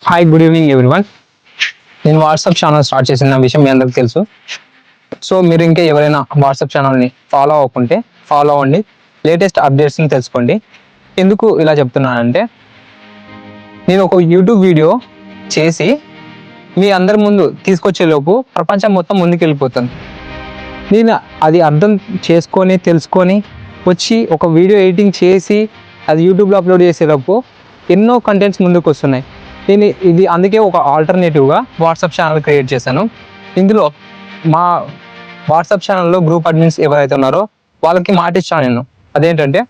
Hi, good evening everyone. నేను WhatsApp channel start చేసిన విషయం మీ అందరికి తెలుసు. సో మీరు ఇంకా ఎవరైనా వాట్సాప్ ఛానల్ని ఫాలో అవ్వకుంటే ఫాలో అవ్వండి, లేటెస్ట్ అప్డేట్స్ని తెలుసుకోండి. ఎందుకు ఇలా చెప్తున్నానంటే, నేను ఒక యూట్యూబ్ వీడియో చేసి మీ అందరి ముందు తీసుకొచ్చేలోపు ప్రపంచం మొత్తం ముందుకు వెళ్ళిపోతుంది. నేను అది అర్థం చేసుకొని తెలుసుకొని వచ్చి ఒక వీడియో ఎడిటింగ్ చేసి అది యూట్యూబ్లో అప్లోడ్ చేసేలోపు ఎన్నో కంటెంట్స్ ముందుకు వస్తున్నాయి. నేను ఇది అందుకే ఒక ఆల్టర్నేటివ్గా వాట్సాప్ ఛానల్ క్రియేట్ చేశాను. ఇందులో మా వాట్సాప్ ఛానల్లో గ్రూప్ అడ్మిన్స్ ఎవరైతే ఉన్నారో వాళ్ళకి మాట ఇచ్చాను నేను. అదేంటంటే,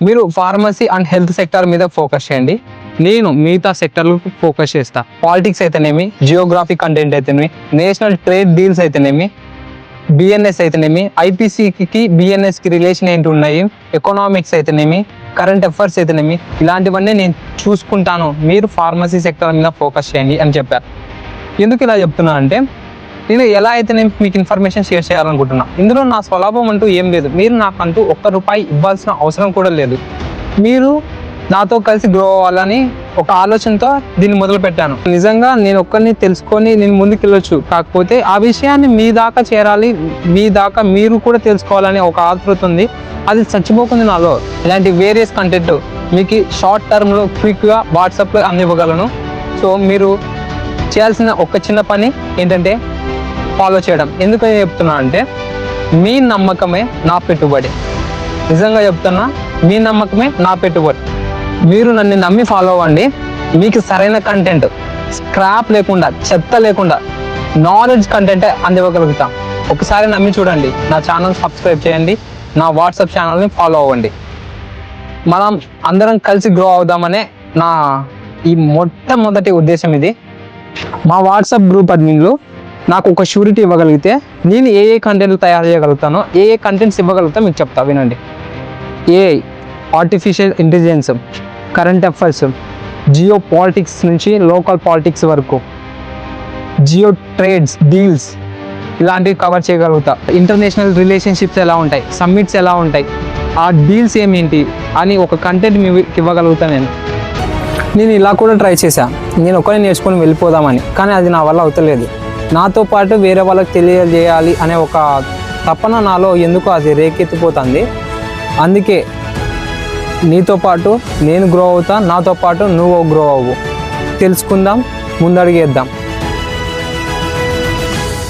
మీరు ఫార్మసీ అండ్ హెల్త్ సెక్టర్ మీద ఫోకస్ చేయండి, నేను మిగతా సెక్టర్లకు ఫోకస్ చేస్తా. పాలిటిక్స్ అయితేనేమి, జియోగ్రఫీ కంటెంట్ అయితేనేమి, నేషనల్ ట్రేడ్ డీల్స్ అయితేనేమి, బిఎన్ఎస్ అయితేనేమి, ఐపీసీకి బిఎన్ఎస్కి రిలేషన్ ఏంటి ఉన్నాయి, ఎకనామిక్స్ అయితేనేమి, కరెంట్ అఫైర్స్ అయితేనేమి, ఇలాంటివన్నీ నేను చూసుకుంటాను, మీరు ఫార్మసీ సెక్టర్ మీద ఫోకస్ చేయండి అని చెప్పారు. ఎందుకు ఇలా చెప్తున్నా అంటే, నేను ఎలా అయితే నేను మీకు ఇన్ఫర్మేషన్ షేర్ చేయాలనుకుంటున్నా. ఇందులో నా స్వలాభం అంటూ ఏం లేదు, మీరు నాకంటూ ₹1 ఇవ్వాల్సిన అవసరం కూడా లేదు. మీరు నాతో కలిసి గ్రో అవ్వాలని ఒక ఆలోచనతో దీన్ని మొదలు పెట్టాను. నిజంగా నేను ఒక్కరిని తెలుసుకొని నేను ముందుకు వెళ్ళొచ్చు, కాకపోతే ఆ విషయాన్ని మీ దాకా చేరాలి, మీ దాకా మీరు కూడా తెలుసుకోవాలని ఒక ఆతృత ఉంది. అది చచ్చిపోకుండా నాలో ఇలాంటి వేరియస్ కంటెంట్ మీకు షార్ట్ టర్మ్లో క్విక్గా వాట్సాప్లో అందివ్వగలను. సో మీరు చేయాల్సిన ఒక చిన్న పని ఏంటంటే ఫాలో చేయడం. ఎందుకని చెప్తున్నా అంటే, మీ నమ్మకమే నా పెట్టుబడి. నిజంగా చెప్తున్నా, మీ నమ్మకమే నా పెట్టుబడి. మీరు నన్ను నమ్మి ఫాలో అవ్వండి. మీకు సరైన కంటెంట్, స్క్రాప్ లేకుండా, చెత్త లేకుండా నాలెడ్జ్ కంటెంటే అందివ్వగలుగుతాం. ఒకసారి నమ్మి చూడండి. నా ఛానల్ సబ్స్క్రైబ్ చేయండి, నా వాట్సాప్ ఛానల్ని ఫాలో అవ్వండి. మనం అందరం కలిసి గ్రో అవుదామనే నా ఈ మొట్టమొదటి ఉద్దేశం ఇది. మా వాట్సాప్ గ్రూప్ అడ్మిన్లో నాకు ఒక షూరిటీ ఇవ్వగలిగితే నేను ఏ కంటెంట్లు తయారు చేయగలుగుతానో, ఏ కంటెంట్స్ ఇవ్వగలుగుతా మీకు చెప్తా వినండి. AI, artificial intelligence, current affairs, geo politics నుంచి లోకల్ పాలిటిక్స్ వరకు, జియో ట్రేడ్స్, డీల్స్, ఇలాంటివి కవర్ చేయగలుగుతా. ఇంటర్నేషనల్ రిలేషన్షిప్స్ ఎలా ఉంటాయి, సమ్మిట్స్ ఎలా ఉంటాయి, ఆ డీల్స్ ఏమేంటి అని ఒక కంటెంట్ మీకు ఇవ్వగలుగుతా. నేను ఇలా కూడా ట్రై చేశాను, నేను ఒకరిని నేర్చుకొని వెళ్ళిపోదామని, కానీ అది నా వల్ల అవుతలేదు. నాతో పాటు వేరే వాళ్ళకి తెలియజేయాలి అనే ఒక తపన నాలో ఎందుకో అది రేకెత్తిపోతుంది. అందుకే నీతో పాటు నేను గ్రో అవుతా, నాతో పాటు నువ్వు గ్రో అవ్వు. తెలుసుకుందాం, ముందడుగేద్దాం.